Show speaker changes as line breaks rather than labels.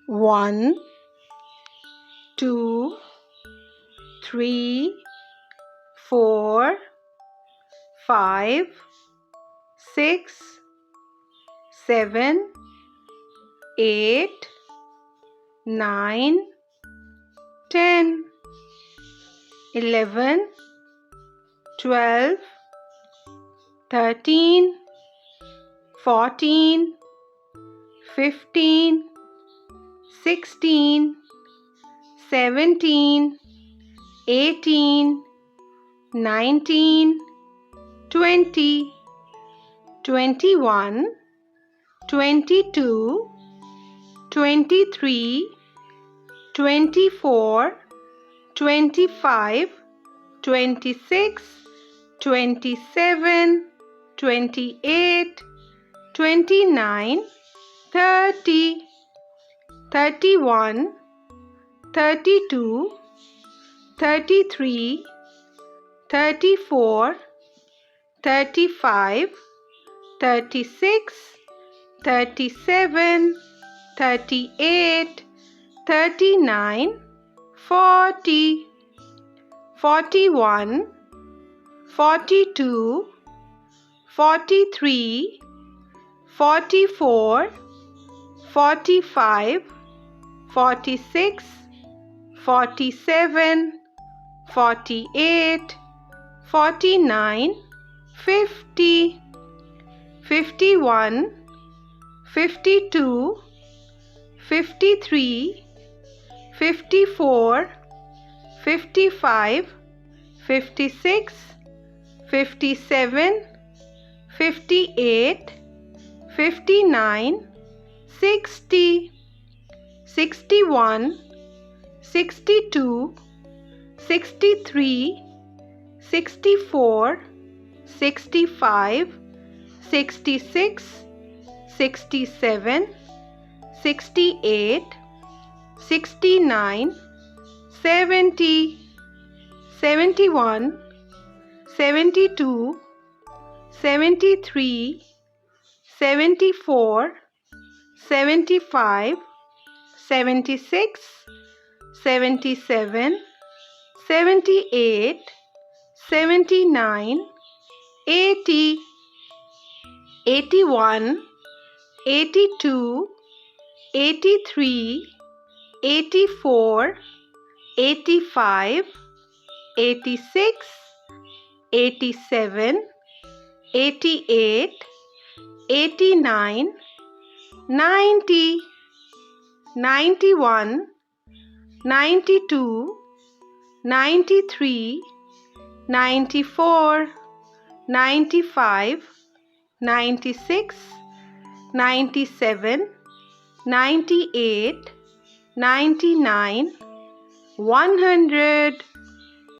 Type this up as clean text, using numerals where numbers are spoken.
1, 2, 3, 4, 5, 6, 7, 8, 9, 10, 11, 12, 13, 14, 15, 16, 17, 18, 19, 20, 21, 22, 23, 24, 25, 26, 27, 28, 29, 30, 31, 32, 33, 34, 35, 36, 37, 38, 39, 40, 41, 42, 43, 44, 45, 46, 47, 48, 49, 50, 51, 52, 53, 54, 55, 56, 57, 58, 59, 60, 61, 62, 63, 64, 65, 66, 67, 68, 69, 70, 71, 72, 73, 74, 75, 76, 77, 78, 79, 80, 81, 82, 83, 84, 85, 86, 87, 88, 89, 90, 91, 92, 93, 94, 95, 96, 97, 98, 99, 100.